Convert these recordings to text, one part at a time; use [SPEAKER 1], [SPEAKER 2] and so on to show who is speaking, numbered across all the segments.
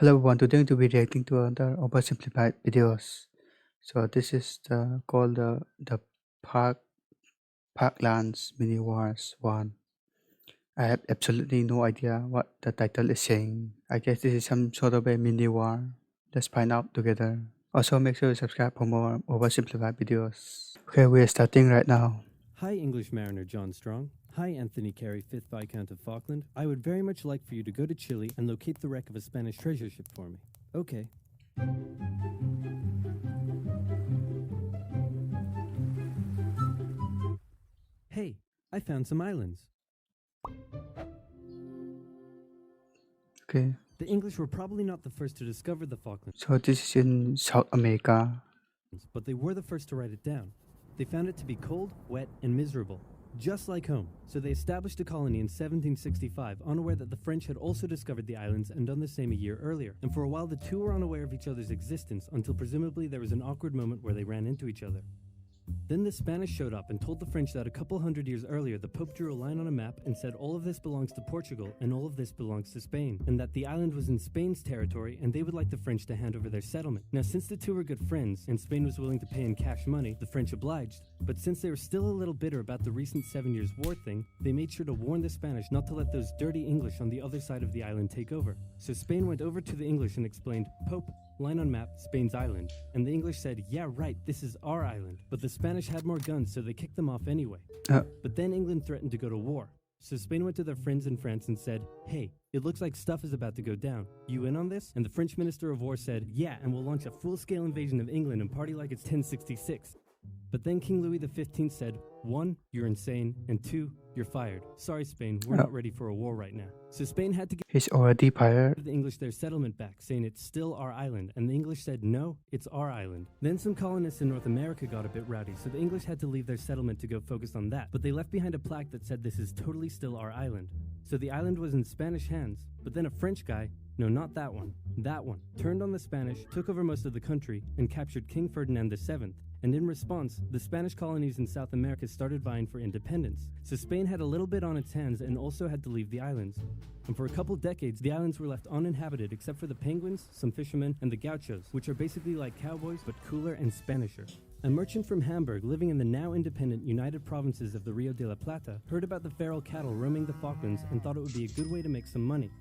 [SPEAKER 1] Hello everyone, today I'm going to be reacting to another oversimplified videos. So this is called the Park Parklands MiniWars 1. I have absolutely no idea what the title is saying. I guess this is some sort of a mini war. Let's find out together. Also make sure you subscribe for more oversimplified videos. Okay, we are starting right now.
[SPEAKER 2] Hi, English mariner John Strong. Hi, Anthony Carey, 5th Viscount of Falkland. I would very much like for you to go to Chile and locate the wreck of a Spanish treasure ship for me. Okay. Hey, I found some islands.
[SPEAKER 1] Okay,
[SPEAKER 2] The English were probably not the first to discover the Falklands,
[SPEAKER 1] so this is in South America.
[SPEAKER 2] but they were the first to write it down. They found it to be cold, wet, and miserable, just like home. So they established a colony in 1765, unaware that the French had also discovered the islands and done the same a year earlier. And for a while, the two were unaware of each other's existence until presumably there was an awkward moment where they ran into each other. Then the Spanish showed up and told the French that a couple hundred years earlier the Pope drew a line on a map and said all of this belongs to Portugal and all of this belongs to Spain, and that the island was in Spain's territory and they would like the French to hand over their settlement. Now, since the two were good friends and Spain was willing to pay in cash money, the French obliged. But since they were still a little bitter about the recent 7 Years' War thing, they made sure to warn the Spanish not to let those dirty English on the other side of the island take over. So Spain went over to the English and explained, Pope, line on map, Spain's island. And the English said, yeah, right, this is our island. But the Spanish had more guns, so they kicked them off anyway. But then England threatened to go to war. So Spain went to their friends in France and said, hey, it looks like stuff is about to go down. You in on this? And the French Minister of War said, yeah, and we'll launch a full-scale invasion of England and party like it's 1066. But then King Louis XV said, 1, you're insane, and 2, you're fired. Sorry, Spain, we're not ready for a war right now. So Spain had to
[SPEAKER 1] He's already fired.
[SPEAKER 2] give the English their settlement back, saying it's still our island, and the English said, no, it's our island. Then some colonists in North America got a bit rowdy, so the English had to leave their settlement to go focus on that, but they left behind a plaque that said this is totally still our island. So the island was in Spanish hands, but then a French guy, no, not that one, turned on the Spanish, took over most of the country, and captured King Ferdinand VII. And in response, the Spanish colonies in South America started vying for independence. So Spain had a little bit on its hands and also had to leave the islands. And for a couple decades, the islands were left uninhabited except for the penguins, some fishermen, and the gauchos, which are basically like cowboys but cooler and Spanisher. A merchant from Hamburg living in the now independent United Provinces of the Rio de la Plata heard about the feral cattle roaming the Falklands and thought it would be a good way to make some money.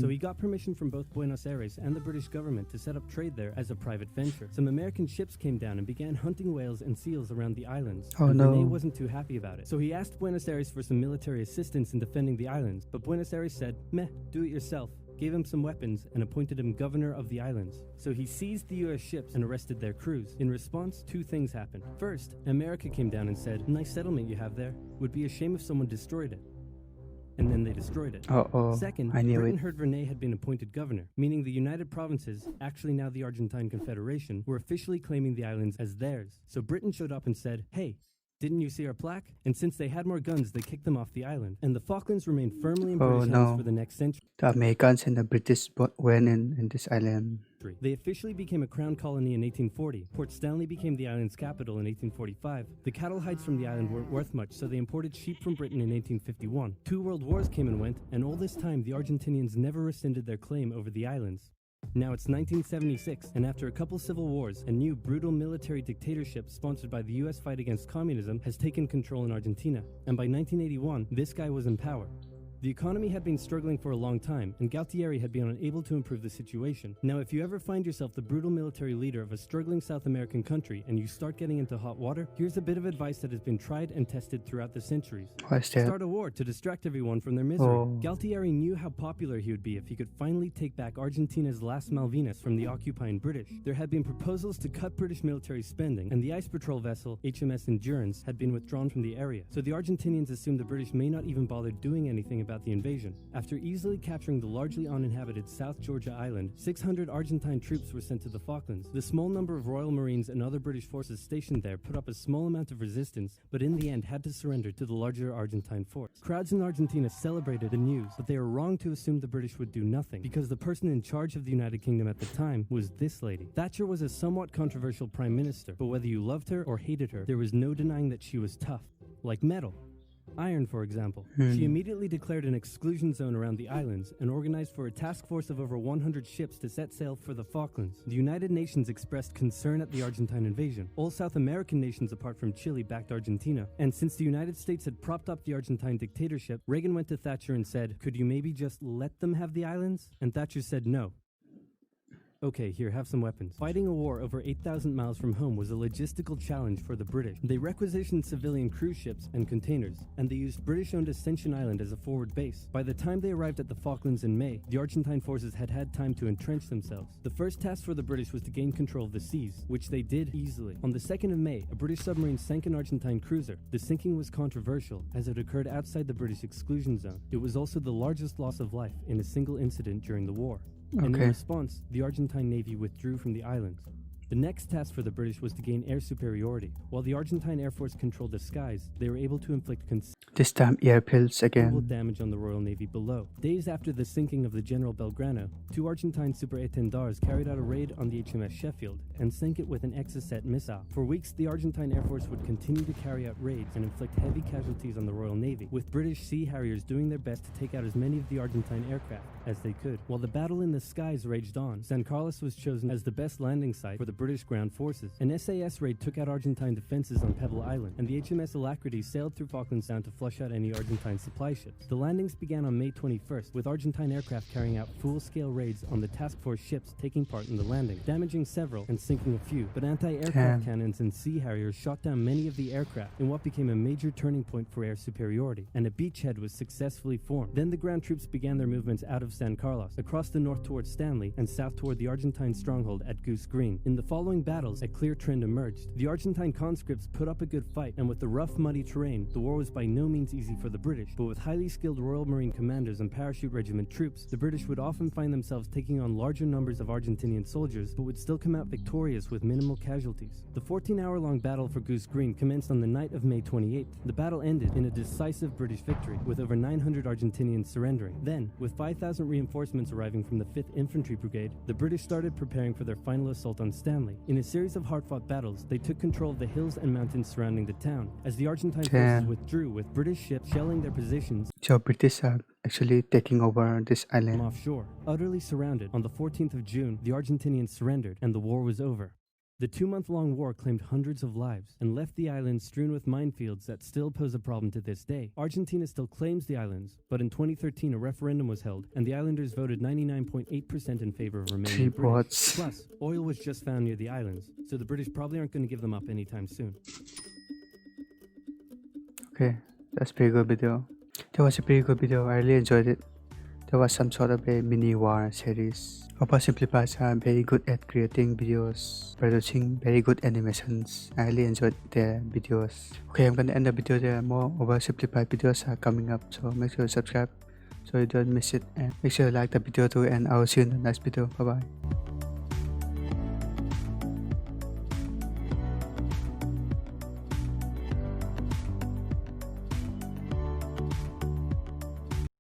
[SPEAKER 2] So he got permission from both Buenos Aires and the British government to set up trade there as a private venture. Some American ships came down and began hunting whales and seals around the islands.
[SPEAKER 1] Oh,
[SPEAKER 2] and
[SPEAKER 1] no.
[SPEAKER 2] Rene wasn't too happy about it. So he asked Buenos Aires for some military assistance in defending the islands. But Buenos Aires said, meh, do it yourself. Gave him some weapons and appointed him governor of the islands. So he seized the US ships and arrested their crews. In response, two things happened. First, America came down and said, nice settlement you have there. Would be a shame if someone destroyed it. And then they destroyed it. Second,
[SPEAKER 1] I knew
[SPEAKER 2] Britain
[SPEAKER 1] it.
[SPEAKER 2] heard Rene had been appointed governor, meaning the United Provinces, actually now the Argentine Confederation, were officially claiming the islands as theirs. So Britain showed up and said, hey, didn't you see our plaque? And since they had more guns, they kicked them off the island. And the Falklands remained firmly in British hands for the next century.
[SPEAKER 1] The Americans and the British both went in this island.
[SPEAKER 2] They officially became a crown colony in 1840. Port Stanley became the island's capital in 1845. The cattle hides from the island weren't worth much, so they imported sheep from Britain in 1851. 2 world wars came and went, and all this time the Argentinians never rescinded their claim over the islands. Now it's 1976, and after a couple civil wars, a new brutal military dictatorship sponsored by the US fight against communism has taken control in Argentina. And by 1981, this guy was in power. The economy had been struggling for a long time, and Galtieri had been unable to improve the situation. Now, if you ever find yourself the brutal military leader of a struggling South American country and you start getting into hot water, here's a bit of advice that has been tried and tested throughout the centuries.
[SPEAKER 1] What's that?
[SPEAKER 2] Start a war to distract everyone from their misery. Galtieri knew how popular he would be if he could finally take back Argentina's last Malvinas from the occupying British. There had been proposals to cut British military spending, and the ice patrol vessel HMS Endurance had been withdrawn from the area. So the Argentinians assumed the British may not even bother doing anything about the invasion. After easily capturing the largely uninhabited South Georgia island, 600 Argentine troops were sent to the Falklands. The small number of Royal Marines and other British forces stationed there put up a small amount of resistance, but in the end had to surrender to the larger Argentine force. Crowds in Argentina celebrated the news, but they were wrong to assume the British would do nothing, because the person in charge of the United Kingdom at the time was this lady. Thatcher was a somewhat controversial prime minister, but whether you loved her or hated her, there was no denying that she was tough, like metal. Iron, for example.
[SPEAKER 1] Hmm.
[SPEAKER 2] She immediately declared an exclusion zone around the islands and organized for a task force of over 100 ships to set sail for the Falklands. The United Nations expressed concern at the Argentine invasion. All South American nations apart from Chile backed Argentina, and since the United States had propped up the Argentine dictatorship, Reagan went to Thatcher and said, "Could you maybe just let them have the islands?" And Thatcher said no. Okay, here, have some weapons. Fighting a war over 8,000 miles from home was a logistical challenge for the British. They requisitioned civilian cruise ships and containers, and they used British-owned Ascension Island as a forward base. By the time they arrived at the Falklands in May, the Argentine forces had had time to entrench themselves. The first task for the British was to gain control of the seas, which they did easily. On the 2nd of May, a British submarine sank an Argentine cruiser. The sinking was controversial, as it occurred outside the British exclusion zone. It was also the largest loss of life in a single incident during the war. And in response, the Argentine Navy withdrew from the islands. The next task for the British was to gain air superiority. While the Argentine Air Force controlled the skies, they were able to inflict
[SPEAKER 1] this time air pills
[SPEAKER 2] considerable
[SPEAKER 1] again.
[SPEAKER 2] damage on the Royal Navy below. Days after the sinking of the General Belgrano, 2 Argentine super-étendards carried out a raid on the HMS Sheffield and sank it with an Exocet missile. For weeks, the Argentine Air Force would continue to carry out raids and inflict heavy casualties on the Royal Navy, with British Sea Harriers doing their best to take out as many of the Argentine aircraft as they could. While the battle in the skies raged on, San Carlos was chosen as the best landing site for the British ground forces. An SAS raid took out Argentine defenses on Pebble Island, and the HMS Alacrity sailed through Falkland Sound to flush out any Argentine supply ships. The landings began on May 21st, with Argentine aircraft carrying out full-scale raids on the task force ships taking part in the landing, damaging several and sinking a few. But anti-aircraft cannons and Sea Harriers shot down many of the aircraft in what became a major turning point for air superiority, and a beachhead was successfully formed. Then the ground troops began their movements out of San Carlos, across the north towards Stanley, and south toward the Argentine stronghold at Goose Green. In the following battles, a clear trend emerged. The Argentine conscripts put up a good fight, and with the rough, muddy terrain, the war was by no means easy for the British, but with highly skilled Royal Marine commanders and parachute regiment troops, the British would often find themselves taking on larger numbers of Argentinian soldiers, but would still come out victorious with minimal casualties. The 14-hour-long battle for Goose Green commenced on the night of May 28th. The battle ended in a decisive British victory, with over 900 Argentinians surrendering. Then, with 5,000 reinforcements arriving from the 5th Infantry Brigade, the British started preparing for their final assault on Stanley. In a series of hard-fought battles, they took control of the hills and mountains surrounding the town, as the Argentine forces withdrew, with British ships shelling their positions.
[SPEAKER 1] So British are actually taking over this island.
[SPEAKER 2] Offshore. Utterly surrounded, on the 14th of June, the Argentinians surrendered, and the war was over. The 2-month-long war claimed hundreds of lives and left the islands strewn with minefields that still pose a problem to this day. Argentina still claims the islands, but in 2013 a referendum was held, and the islanders voted 99.8% in favor of remaining British. Plus, oil was just found near the islands, so the British probably aren't going to give them up anytime soon.
[SPEAKER 1] Okay, that's a pretty good video. That was a pretty good video. I really enjoyed it. There was some sort of a mini war series. OverSimplified are very good at creating videos, producing very good animations. I really enjoyed their videos. Okay, I'm gonna end the video there. More OverSimplified videos are coming up, so make sure you subscribe so you don't miss it, and make sure you like the video too, and I will see you in the next video. Bye bye.